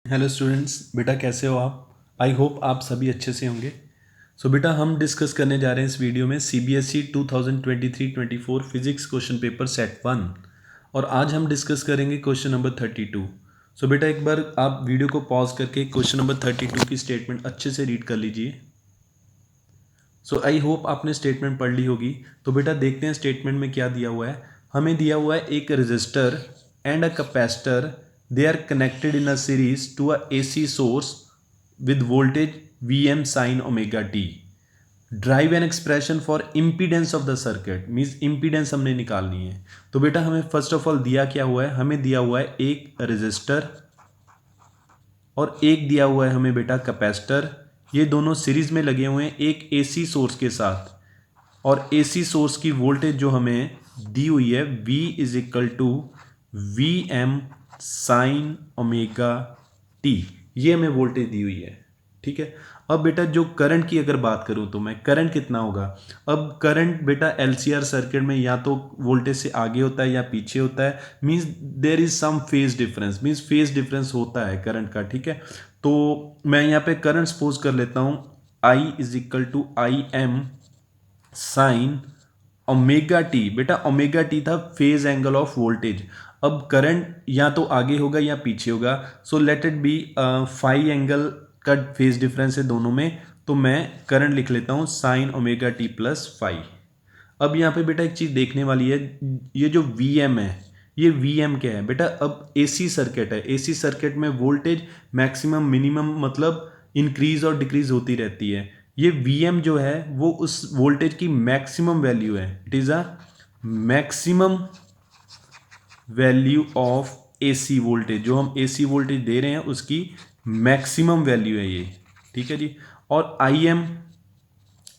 Hello students, बेटा कैसे हो आप? आई होप आप सभी अच्छे से होंगे। सो बेटा हम डिस्कस करने जा रहे हैं इस वीडियो में CBSE 2023-24 physics question paper set 1 और आज हम डिस्कस करेंगे क्वेश्चन नंबर 32। सो बेटा एक बार आप वीडियो को पॉज करके क्वेश्चन नंबर 32 की स्टेटमेंट अच्छे से रीड कर लीजिए। सो आई होप आपने स्टेटमेंट पढ़ ली होगी। तो बेटा देखते हैं स्टेटमेंट में क्या दिया हुआ है। हमें दिया हुआ है एक resistor and a capacitor, they are connected in a series to a AC source with voltage Vm sin omega t. Derive an expression for impedance of the circuit, means impedance हमने निकालनी है। तो बेटा हमें फर्स्ट ऑफ ऑल दिया क्या हुआ है, हमें दिया हुआ है एक रजिस्टर और एक दिया हुआ है हमें बेटा कैपेसिटर। ये दोनों सीरीज में लगे हुए हैं एक एसी सोर्स के साथ और एसी सोर्स की वोल्टेज जो हमें दी हुई है V is equal to V M sine omega t, ये हमें वोल्टेज दी हुई है। ठीक है। अब बेटा जो करंट की अगर बात करूं तो मैं करंट कितना होगा। अब करंट बेटा एलसीआर सर्किट में या तो वोल्टेज से आगे होता है या पीछे होता है, means there is some phase difference, means phase difference होता है करंट का। ठीक है। तो मैं यहाँ पे करंट सपोज कर लेता हूं I is equal to I M sine omega t. बेटा ओमेगा टी था फेज एंगल ऑफ वोल्टेज। अब करंट या तो आगे होगा या पीछे होगा, so let it be phi angle का फेज डिफरेंस है दोनों में। तो मैं करंट लिख लेता हूं sine omega t plus phi. अब यहाँ पे बेटा एक चीज देखने वाली है, ये जो वी एम है, ये वी एम क्या है बेटा। अब एसी सर्किट है, एसी सर्किट में वोल्टेज मैक्सिमम मिनिमम मतलब इंक्रीज और डिक्रीज होती रहती है। ये वी एम जो है वो उस वोल्टेज की मैक्सिमम वैल्यू है, it is a maximum value of AC voltage. जो हम एसी वोल्टेज दे रहे हैं उसकी मैक्सिमम वैल्यू है ये। ठीक है जी। और आई एम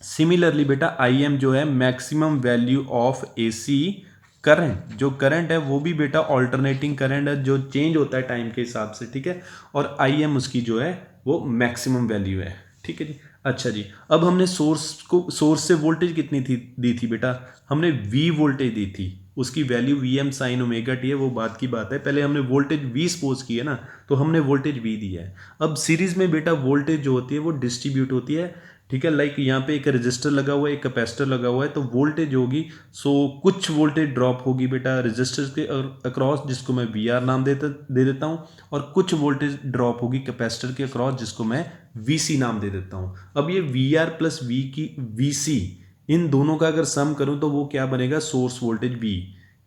सिमिलरली बेटा आई एम जो है maximum value of AC current. जो करंट है वो भी बेटा ऑल्टरनेटिंग करंट है जो चेंज होता है टाइम के हिसाब से। ठीक है। और आई एम उसकी जो है वो मैक्सिमम वैल्यू है। ठीक है जी। अच्छा जी, अब हमने सोर्स से वोल्टेज कितनी थी दी थी बेटा, हमने वी वोल्टेज दी थी। उसकी value V M sine omega t है, वो बात की बात है। पहले हमने वोल्टेज वी सपोज की है ना, तो हमने वोल्टेज वी दी है। अब सीरीज में बेटा वोल्टेज जो होती है वो डिस्ट्रीब्यूट होती है। ठीक है। लाइक यहाँ पे एक रजिस्टर लगा हुआ है, एक कैपेसिटर लगा हुआ है, तो वोल्टेज होगी, सो कुछ वोल्टेज ड्रॉप होगी बेटा रजिस्टर के अक्रॉस, जिसको मैं वी आर नाम दे देता हूँ, और कुछ वोल्टेज ड्रॉप होगी कैपेसिटर के अक्रॉस, जिसको मैं वी सी नाम दे देता हूँ। अब ये वी आर प्लस वी की वी सी, इन दोनों का अगर सम करूँ तो वो क्या बनेगा, सोर्स वोल्टेज वी,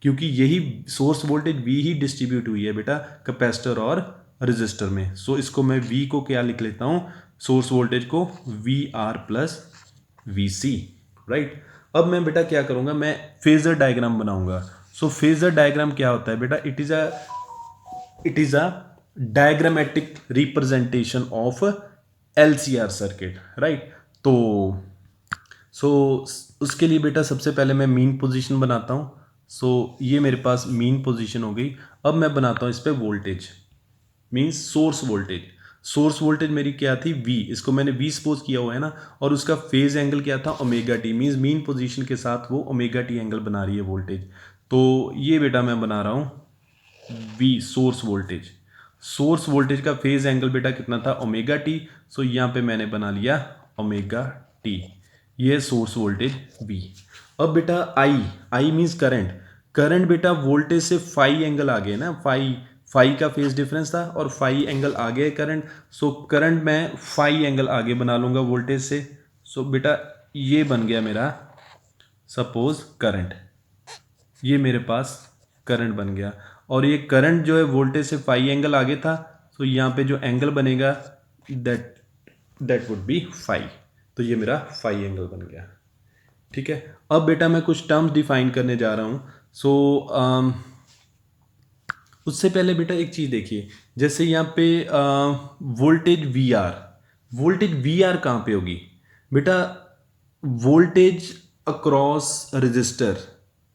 क्योंकि यही सोर्स वोल्टेज वी ही डिस्ट्रीब्यूट हुई है बेटा कैपेसिटर और रजिस्टर में। सो इसको मैं वी को क्या लिख लेता हूँ, सोर्स वोल्टेज को V R plus V C. Right. अब मैं बेटा क्या करूंगा, मैं फेजर डायग्राम बनाऊंगा। सो फेजर डायग्राम क्या होता है बेटा, it is a diagrammatic representation of LCR circuit. Right. तो सो उसके लिए बेटा सबसे पहले मैं मीन पोजीशन बनाता हूँ। सो ये मेरे पास मीन पोजीशन हो गई। अब मैं बनाता हूँ इस पर voltage, means source voltage. Source voltage मेरी क्या थी, वी, इसको मैंने वी सपोज किया हुआ है ना, और उसका फेज एंगल क्या था, omega T, means mean position के साथ वो ओमेगा टी एंगल बना रही है वोल्टेज। तो ये बेटा मैं बना रहा हूँ V source voltage. Source voltage का फेज एंगल बेटा कितना था, ओमेगा टी। सो यहाँ पे मैंने बना लिया ओमेगा टी, ये सोर्स वोल्टेज वी। अब बेटा आई मीन्स करंट। करंट बेटा वोल्टेज से फाई एंगल आगे है ना, फाई फाई का फेज डिफरेंस था और फाई एंगल आगे है करंट। सो करंट मैं फाई एंगल आगे बना लूंगा वोल्टेज से। सो बेटा ये बन गया मेरा सपोज करंट, ये मेरे पास करंट बन गया। और ये करंट जो है वोल्टेज से फाई एंगल आगे था, सो यहाँ पे जो एंगल बनेगा that that would be phi. तो ये मेरा फाई एंगल बन गया। ठीक है। अब बेटा मैं कुछ टर्म्स डिफाइन करने जा रहा हूँ। सो उससे पहले बेटा एक चीज देखिए, जैसे यहाँ पे voltage V R, voltage V R कहाँ पे होगी बेटा, वोल्टेज अक्रॉस रजिस्टर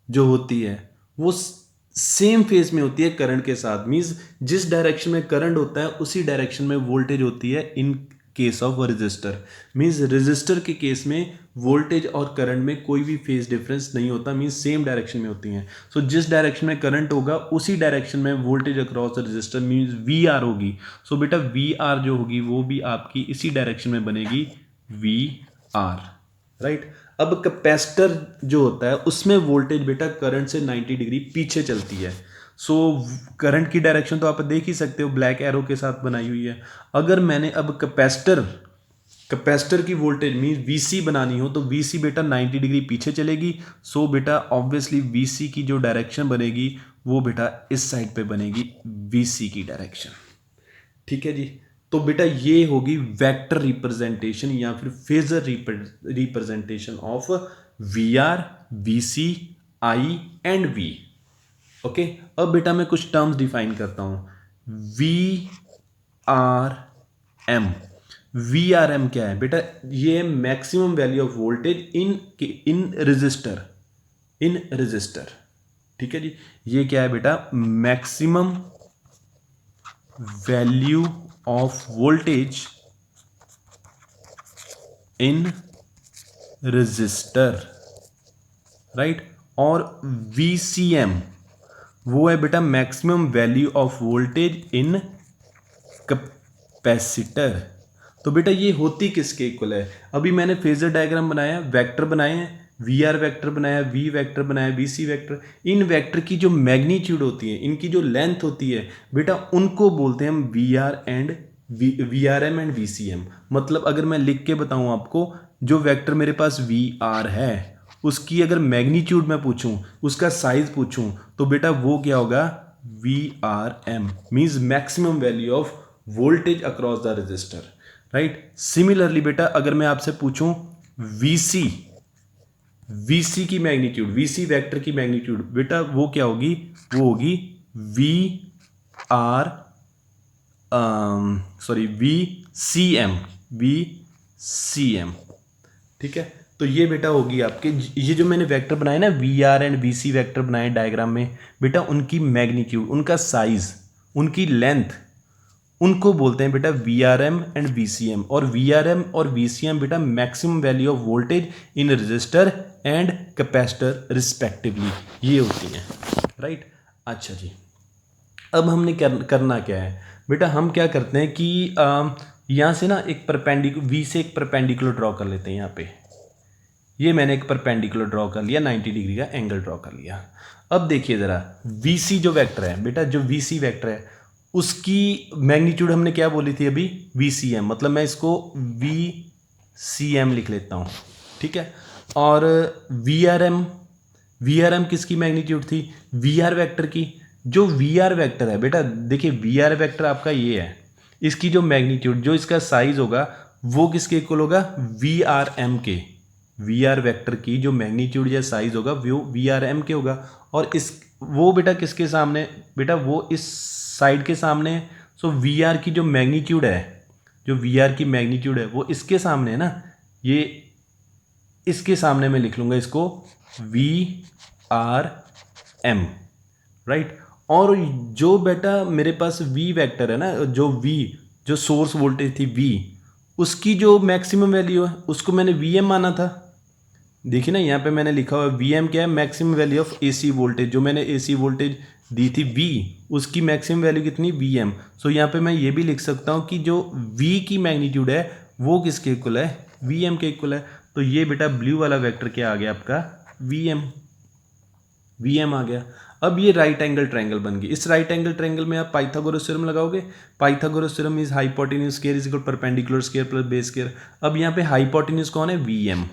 जो होती है वो सेम फेज में होती है करंट के साथ, मींस जिस डायरेक्शन में करंट होता है उसी डायरेक्शन में वोल्टेज होती है in case of resistor, means resistor के केस में वोल्टेज और करंट में कोई भी फेज डिफरेंस नहीं होता, मीन्स सेम डायरेक्शन में होती हैं। सो जिस डायरेक्शन में करंट होगा उसी डायरेक्शन में voltage across the resistor means V R होगी। सो बेटा वी आर जो होगी वो भी आपकी इसी डायरेक्शन में बनेगी, वी आर, राइट। अब कैपेसिटर जो होता है उसमें वोल्टेज बेटा करंट से 90 डिग्री पीछे चलती है। सो करंट की डायरेक्शन तो आप देख ही सकते हो, ब्लैक एरो के साथ बनाई हुई है। अगर मैंने अब कैपेसिटर की वोल्टेज मीन वीसी बनानी हो तो वीसी बेटा 90 डिग्री पीछे चलेगी। सो बेटा ऑब्वियसली वीसी की जो डायरेक्शन बनेगी वो बेटा इस साइड पे बनेगी, वीसी की डायरेक्शन, ठीक है जी। तो बेटा ये होगी वेक्टर रिप्रेजेंटेशन या फिर phasor representation of V R, V C, I and V. Okay, अब बेटा मैं कुछ टर्म्स डिफाइन करता हूं। V R M, V R M क्या है बेटा? ये maximum value of voltage in resistor, ठीक है जी। ये क्या है बेटा? Maximum value of voltage in resistor, right. और VCM वो है बेटा maximum value of voltage in capacitor. तो बेटा ये होती किसके इक्वल है? अभी मैंने फेजर डायग्राम बनाया, वेक्टर बनाए हैं, वी आर वेक्टर बनाया, वी वेक्टर बनाया, वी सी वेक्टर। इन वेक्टर की जो मैग्नीट्यूड होती है, इनकी जो लेंथ होती है बेटा, उनको बोलते हैं हम V R M and V C M. मतलब अगर मैं लिख के बताऊं आपको, जो वेक्टर मेरे पास वी आर है उसकी अगर मैग्नीट्यूड मैं पूछूं, उसका साइज पूछूं, तो बेटा वो क्या होगा? V R M means maximum value of voltage across the resistor, right. Similarly बेटा अगर मैं आपसे पूछूं वीसी की मैग्नीट्यूड, वीसी वेक्टर की मैग्नीट्यूड, बेटा वो क्या होगी? वो होगी V R V C M, ठीक है। तो ये बेटा होगी आपके, ये जो मैंने वेक्टर बनाए ना, V R and V C vector बनाए डायग्राम में बेटा, उनकी मैग्नीट्यूड, उनका साइज, उनकी लेंथ, उनको बोलते हैं बेटा V R M and V C M. और वी आर एम और वी सी एम बेटा maximum value of voltage in resistor and capacitor respectively, ये होती हैं, राइट। अच्छा जी, अब हमने करना क्या है बेटा? हम क्या करते हैं कि यहाँ से ना एक परपेंडिकुलर, वी से एक परपेंडिकुलर ड्रॉ कर लेते हैं। यहाँ पे ये मैंने एक परपेंडिकुलर ड्रॉ कर लिया, 90 डिग्री का एंगल ड्रॉ कर लिया। अब देखिए ज़रा, वी सी जो वेक्टर है बेटा, जो वी सी वेक्टर है उसकी मैग्नीट्यूड हमने क्या बोली थी अभी? V C M. मतलब मैं इसको वी सी एम लिख लेता हूँ, ठीक है। और वी आर एम किसकी मैग्नीट्यूड थी? वी आर वेक्टर की। जो वी आर वेक्टर है बेटा, देखिए वी आर वेक्टर आपका ये है, इसकी जो मैग्नीट्यूड, जो इसका साइज होगा वो किसके इक्वल होगा? वी आर एम के। वी आर वेक्टर की जो मैग्नीट्यूड या साइज होगा वो वी आर एम के होगा। और इस वो बेटा किसके सामने? बेटा वो इस साइड के सामने। सो वी आर की जो मैग्नीट्यूड है, जो वी आर की मैग्नीट्यूड है वो इसके सामने है ना, ये इसके सामने मैं लिख लूँगा इसको वी आर एम, राइट। और जो बेटा मेरे पास वी वेक्टर है ना, जो सोर्स वोल्टेज थी वी, उसकी जो मैक्सिमम वैल्यू है उसको मैंने वी एम माना था। देखिए ना यहाँ पे मैंने लिखा हुआ वी एम क्या है? Maximum value of AC voltage. जो मैंने एसी वोल्टेज दी थी वी, उसकी मैक्सिमम वैल्यू कितनी? V M. सो यहाँ पे मैं ये भी लिख सकता हूँ कि जो वी की मैग्नीट्यूड है वो किसके इक्वल है? वी एम के इक्वल है। तो ये बेटा ब्लू वाला वेक्टर क्या आ गया आपका? वी एम आ गया। अब ये राइट एंगल ट्रायंगल बन गई। इस राइट एंगल ट्रायंगल में आप पाइथागोरस थ्योरम लगाओगे। Pythagoras theorem is hypotenuse square is equal perpendicular square plus base square. अब यहाँ पे हाइपोटेन्यूज कौन है? V M.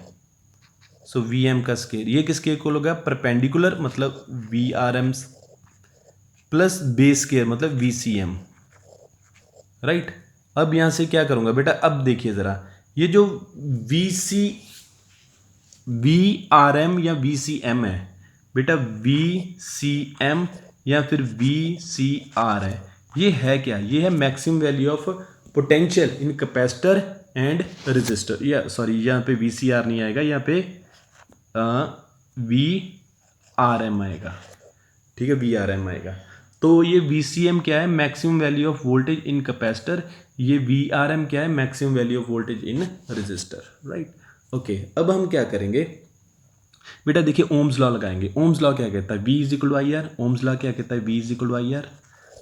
So V M का स्क्वायर ये किसके इक्वल होगा? परपेंडिकुलर मतलब V R M plus base square मतलब वी सी एम, राइट। अब यहां से क्या करूंगा बेटा? अब देखिए जरा, ये जो वी आर एम या वी सी एम है बेटा, वी सी एम या फिर वी सी आर है, ये है क्या? ये है maximum value of potential in capacitor and resistor. या सॉरी, यहाँ पे वी सी आर नहीं आएगा, यहाँ पे वी आर एम आएगा, ठीक है, वी आर एम आएगा। तो ये VCM क्या है, maximum value of voltage in capacitor, ये VRM क्या है, maximum value of voltage in resistor, right. Okay, अब हम क्या करेंगे बेटा, देखिए ओम्स लॉ लगाएंगे। ओम्स लॉ क्या कहता है, V is equal to I R. Ohm's law क्या कहता है, V is equal to I R,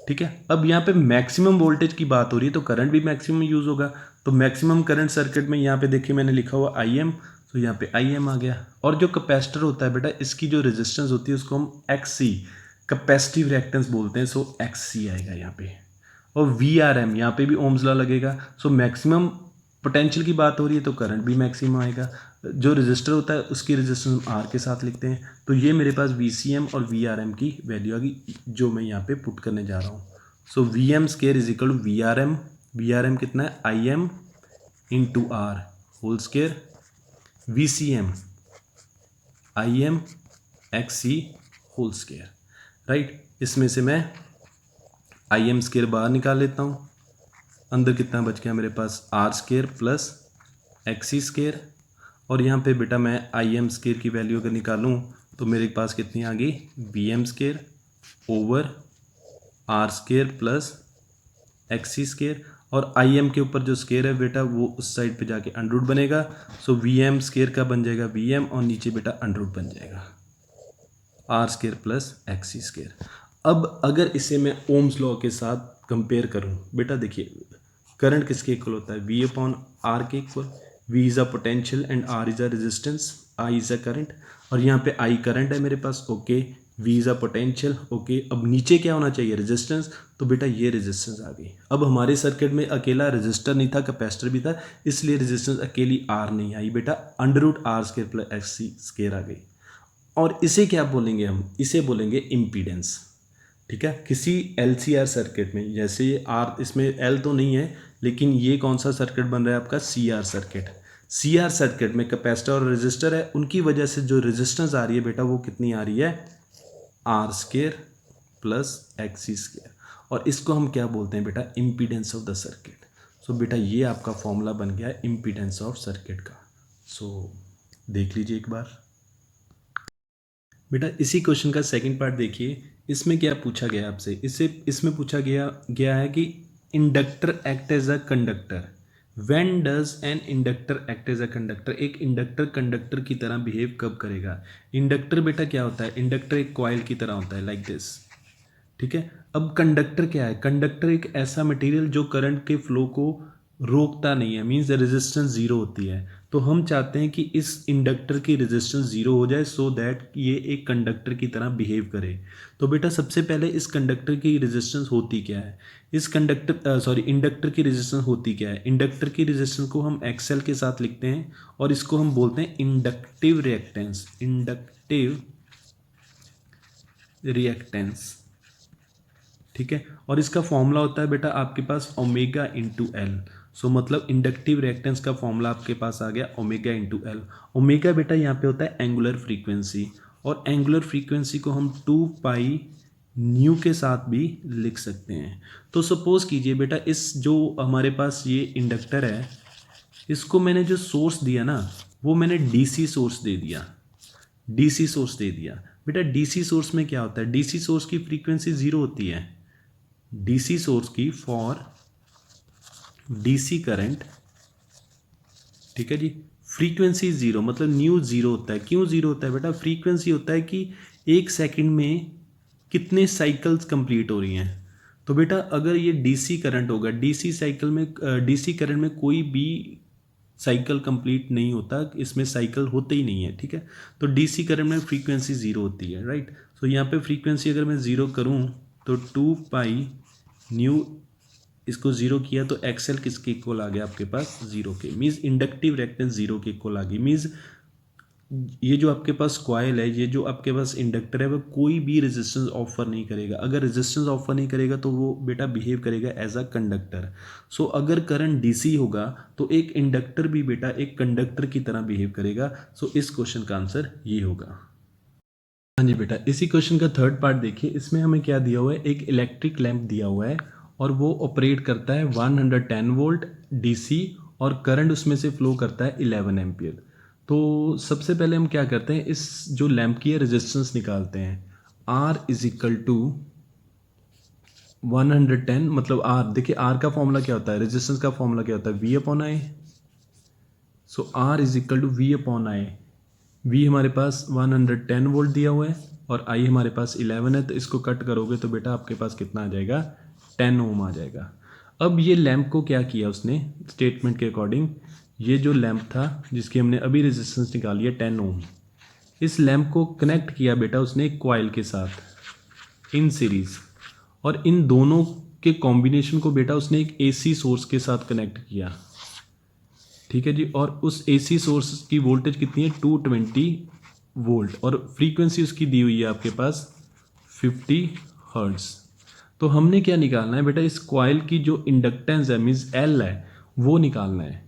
ठीक है। अब यहाँ पे मैक्सिमम वोल्टेज की बात हो रही है तो करंट भी मैक्सिमम यूज होगा। तो मैक्सिमम करंट सर्किट में यहाँ पे देखिए मैंने लिखा हुआ IM, तो यहाँ पे IM आ गया। और जो कैपेसिटर होता है बेटा, इसकी जो रेजिस्टेंस होती है उसको हम XC कैपेसिटिव रिएक्टेंस बोलते हैं, सो XC आएगा यहाँ पे। और VRM यहाँ पे भी ओम्स लॉ लगेगा। सो मैक्सिमम पोटेंशियल की बात हो रही है तो करंट भी मैक्सिमम आएगा। जो रजिस्टर होता है उसकी रेजिस्टेंस हम R के साथ लिखते हैं। तो ये मेरे पास VCM और VRM की वैल्यू आ गई जो मैं यहाँ पे पुट करने जा रहा हूँ। So VM square is equal to VRM। VRM कितना है, IM into R whole square. VCM IM XC whole square, right. इसमें से मैं IM स्केयर बाहर निकाल लेता हूँ, अंदर कितना बच गया मेरे पास, R square plus XC square. और यहाँ पे बेटा मैं IM स्केयर की वैल्यू अगर निकालूँ तो मेरे पास कितनी आ गई, VM square over R square plus XC square. और IM के ऊपर जो स्केयर है बेटा वो उस साइड पे जाके अंडर रूट बनेगा। सो VM स्केयर का बन जाएगा VM और नीचे बेटा अंडर रूट बन जाएगा R square plus XC square. अब अगर इसे मैं ओम्स लॉ के साथ कंपेयर करूं बेटा, देखिए करंट किसके इक्वल होता है, V अपॉन R के equal. V is a potential and R is a resistance, I is a current. और यहाँ पे I करंट है मेरे पास, okay. V is a potential, okay. अब नीचे क्या होना चाहिए, रेजिस्टेंस, तो बेटा ये रेजिस्टेंस आ गई। अब हमारे सर्किट में अकेला रेजिस्टर नहीं था, कैपेसिटर भी था, इसलिए रेजिस्टेंस अकेली R नहीं आई बेटा, under root R square plus XC square आ गई। और इसे क्या बोलेंगे हम, इसे बोलेंगे इम्पीडेंस, ठीक है। किसी LCR सर्किट में, जैसे ये R, इसमें L तो नहीं है, लेकिन ये कौन सा सर्किट बन रहा है आपका, CR सर्किट। CR सर्किट में कैपेसिटर और रेजिस्टर है, उनकी वजह से जो रेजिस्टेंस आ रही है बेटा वो कितनी आ रही है, R square plus XC square. और इसको हम क्या बोलते हैं बेटा, इम्पीडेंस ऑफ द सर्किट। सो बेटा ये आपका फॉर्मूला बन गया है इम्पीडेंस ऑफ सर्किट का। सो देख लीजिए एक बार बेटा, इसी क्वेश्चन का सेकंड पार्ट देखिए। इसमें क्या पूछा गया आपसे, इसमें पूछा गया है कि inductor act as a conductor. When does an inductor act as a conductor, एक इंडक्टर कंडक्टर की तरह बिहेव कब करेगा। इंडक्टर बेटा क्या होता है, इंडक्टर एक कॉइल की तरह होता है, लाइक दिस, ठीक है। अब कंडक्टर क्या है, कंडक्टर एक ऐसा मटेरियल जो करंट के फ्लो को रोकता नहीं है, मीन्स रेजिस्टेंस जीरो होती है। तो हम चाहते हैं कि इस इंडक्टर की रेजिस्टेंस जीरो हो जाए, सो दैट ये एक कंडक्टर की तरह बिहेव करे। तो बेटा सबसे पहले इस कंडक्टर की रेजिस्टेंस होती क्या है, इस इंडक्टर की रेजिस्टेंस होती क्या है। इंडक्टर की रेजिस्टेंस को हम XL के साथ लिखते हैं और इसको हम बोलते हैं इंडक्टिव रिएक्टेंस, इंडक्टिव रिएक्टेंस, ठीक है। और इसका फॉर्मूला होता है बेटा आपके पास ओमेगा इंटू एल। सो मतलब इंडक्टिव रिएक्टेंस का फॉर्मूला आपके पास आ गया ओमेगा इंटू एल। ओमेगा बेटा यहाँ पे होता है एंगुलर फ्रीक्वेंसी, और एंगुलर फ्रीक्वेंसी को हम 2 पाई न्यू के साथ भी लिख सकते हैं। तो सपोज कीजिए बेटा, इस जो हमारे पास ये इंडक्टर है, इसको मैंने जो सोर्स दिया ना, वो मैंने DC सोर्स दे दिया, DC सोर्स दे दिया। बेटा DC सोर्स में क्या होता है, DC सोर्स की फ्रीक्वेंसी जीरो होती है। DC सोर्स की फॉर DC करंट, ठीक है जी, फ्रीक्वेंसी जीरो, मतलब न्यू जीरो होता है। क्यों जीरो होता है बेटा, फ्रीक्वेंसी होता है कि एक सेकंड में कितने साइकिल्स कंप्लीट हो रही हैं। तो बेटा अगर ये DC करंट होगा, DC करंट में कोई भी साइकिल कंप्लीट नहीं होता, इसमें साइकिल होते ही नहीं है, ठीक है। तो DC करंट में फ्रीक्वेंसी जीरो होती है, राइट। सो यहाँ पे फ्रीक्वेंसी अगर मैं जीरो करूँ तो 2 पाई न्यू, इसको जीरो किया तो XL किसके इक्वल आ गया आपके पास, जीरो के। मीन्स इंडक्टिव रिएक्टेंस जीरो के इक्वल आ गई। मीन्स ये जो आपके पास कॉइल है, ये जो आपके पास इंडक्टर है, वो कोई भी रेजिस्टेंस ऑफर नहीं करेगा। अगर रेजिस्टेंस ऑफर नहीं करेगा तो वो बेटा बिहेव करेगा एज अ कंडक्टर। सो अगर करंट DC होगा तो एक इंडक्टर भी बेटा एक कंडक्टर की तरह बिहेव करेगा। सो इस क्वेश्चन का आंसर ये होगा। हाँ जी बेटा, इसी क्वेश्चन का थर्ड पार्ट देखिए। इसमें हमें क्या दिया हुआ है, एक इलेक्ट्रिक लैंप दिया हुआ है और वो ऑपरेट करता है 110 वोल्ट DC, और करंट उसमें से फ्लो करता है 11 एम्पियर। तो सबसे पहले हम क्या करते हैं, इस जो लैंप की है रेजिस्टेंस निकालते हैं। R इज इक्वल टू 110 मतलब आर, देखिए आर का फॉर्मूला क्या होता है, रेजिस्टेंस का फॉर्मूला क्या होता है, V upon I. So R is equal to V upon I. V हमारे पास 110 वोल्ट दिया हुआ है और आई हमारे पास 11 है, तो इसको कट करोगे तो बेटा आपके पास कितना आ जाएगा, 10 ओम आ जाएगा। अब ये लैंप को क्या किया उसने, स्टेटमेंट के अकॉर्डिंग, ये जो लैंप था जिसकी हमने अभी रेजिस्टेंस निकाली है 10 ओम, इस लैंप को कनेक्ट किया बेटा उसने एक कॉइल के साथ इन सीरीज, और इन दोनों के कॉम्बिनेशन को बेटा उसने एक एसी सोर्स के साथ कनेक्ट किया, ठीक है जी। और उस एसी सोर्स की वोल्टेज कितनी है, 220 वोल्ट, और फ्रीक्वेंसी उसकी दी हुई है आपके पास 50 हर्ट्ज। तो हमने क्या निकालना है बेटा, इस कॉइल की जो इंडक्टेंस है मीन्स एल है वो निकालना है,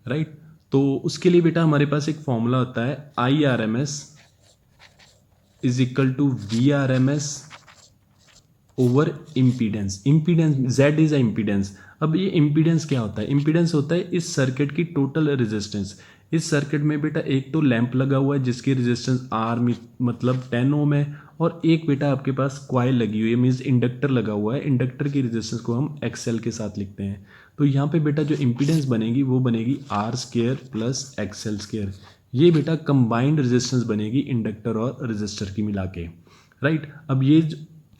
राइट। तो उसके लिए बेटा हमारे पास एक फॉर्मूला होता है, I R M S is equal to V R M S over impedance. Impedance Z is a impedance. अब ये इम्पीडेंस क्या होता है, इम्पीडेंस होता है इस सर्किट की टोटल रेजिस्टेंस। इस सर्किट में बेटा एक तो लैंप लगा हुआ है जिसकी रेजिस्टेंस आर मतलब 10 ओम है, और एक बेटा आपके पास कॉइल लगी हुई है मीन्स इंडक्टर लगा हुआ है। इंडक्टर की रेजिस्टेंस को हम एक्सएल के साथ लिखते हैं। तो यहाँ पे बेटा जो इम्पीडेंस बनेगी वो बनेगी R square plus X L square. ये बेटा कंबाइंड रेजिस्टेंस बनेगी इंडक्टर और रेजिस्टर की मिला के, राइट। अब ये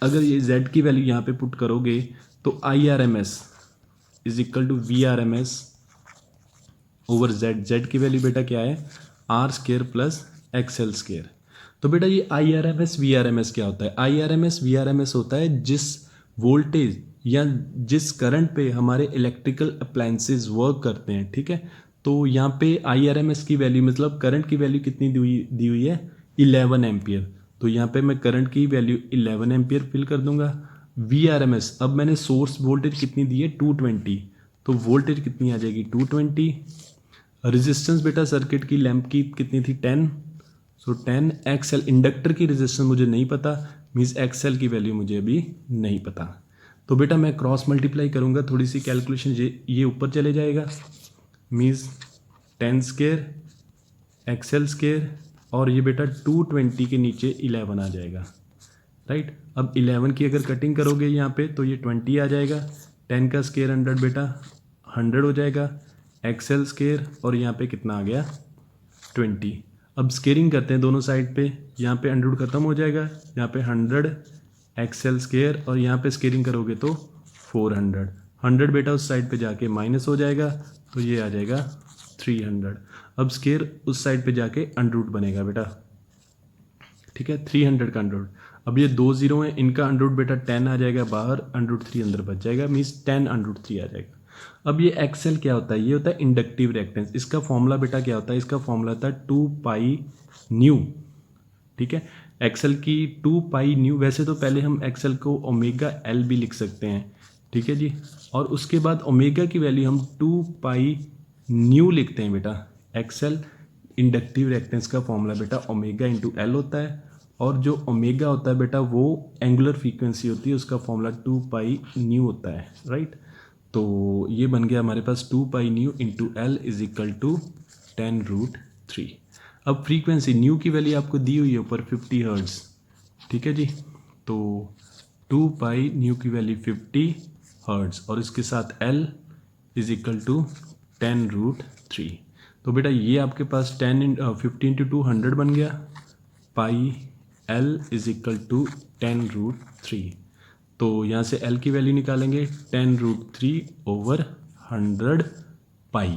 अगर ये Z की वैल्यू यहाँ पे पुट करोगे तो I R M S is equal to V R M S over Z. Z की वैल्यू बेटा क्या है, R square plus X L square. तो बेटा ये I R M S V R M S क्या होता है, I R M S V R M S होता है जिस वोल्टेज या जिस करंट पे हमारे इलेक्ट्रिकल अप्लायंसेज वर्क करते हैं, ठीक है। तो यहाँ पे आई आर एम एस की वैल्यू मतलब करंट की वैल्यू कितनी दी हुई है, 11 एम्पियर। तो यहाँ पे मैं करंट की वैल्यू 11 एम्पियर फिल कर दूंगा। वी आर एम एस, अब मैंने सोर्स वोल्टेज कितनी दी है 220, तो वोल्टेज कितनी आ जाएगी 220। रेजिस्टेंस बेटा सर्किट की लैंप की कितनी थी 10, सो 10 एक्सएल। इंडक्टर की रेजिस्टेंस मुझे नहीं पता मीन्स एक्सएल की वैल्यू मुझे अभी नहीं पता। तो बेटा मैं क्रॉस मल्टीप्लाई करूँगा, थोड़ी सी कैलकुलेशन ये ऊपर चले जाएगा मीन्स 10 स्केयर एक्सएल स्केयर, और ये बेटा 220 के नीचे 11 आ जाएगा, राइट। अब 11 की अगर कटिंग करोगे यहाँ पे तो ये 20 आ जाएगा, 10 का स्केयर 100 बेटा 100 हो जाएगा, एक्सएल स्केयर और यहाँ पे कितना आ गया 20। अब स्केयरिंग करते हैं दोनों साइड पे, यहाँ पे 100 खत्म हो जाएगा, यहाँ पे 100 एक्सएल स्केयर और यहाँ पे स्केयरिंग करोगे तो 400। 100 बेटा उस साइड पे जाके माइनस हो जाएगा तो ये आ जाएगा 300। अब स्केयर उस साइड पे जाके अंडरूट बनेगा बेटा, ठीक है, 300 का अंडरूट। अब ये 2 जीरो हैं, इनका अंडरूट बेटा 10 आ जाएगा बाहर, अंडरूट 3 अंदर बच जाएगा मीन्स 10 अंडरूट 3 आ जाएगा। अब ये एक्सएल क्या होता है, ये होता है इंडक्टिव रिएक्टेंस। इसका फॉर्मूला बेटा क्या होता है, इसका फॉर्मूला होता है 2 पाई न्यू, ठीक है। एक्सएल की 2 पाई न्यू, वैसे तो पहले हम एक्सएल को ओमेगा एल भी लिख सकते हैं, ठीक है जी। और उसके बाद ओमेगा की वैल्यू हम 2 पाई न्यू लिखते हैं बेटा। एक्सएल इंडक्टिव रिएक्टेंस का फॉर्मूला बेटा ओमेगा इंटू एल होता है, और जो ओमेगा होता है बेटा वो एंगुलर फ्रीक्वेंसी होती है, उसका फॉर्मूला 2 पाई न्यू होता है, राइट। तो ये बन गया हमारे पास 2 pi nu into L is equal to 10√3। अब फ्रीक्वेंसी न्यू की वैल्यू आपको दी हुई है ऊपर 50 हर्ट्ज, ठीक है जी। तो 2 पाई न्यू की वैल्यू 50 हर्ट्ज और इसके साथ एल इज इक्वल टू 10√3। तो बेटा ये आपके पास 50 इंटू 2 100 बन गया, pi L is equal to 10√3। तो यहाँ से एल की वैल्यू निकालेंगे 10√3 ओवर 100 पाई,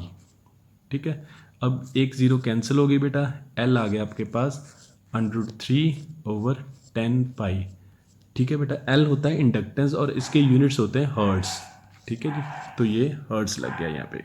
ठीक है। अब एक ज़ीरो कैंसिल हो गई बेटा, एल आ गया आपके पास 100√3 ओवर 10 पाई, ठीक है बेटा। एल होता है इंडक्टेंस और इसके यूनिट्स होते हैं हर्ट्स, ठीक है जी। तो ये हर्ट्स लग गया यहाँ पे।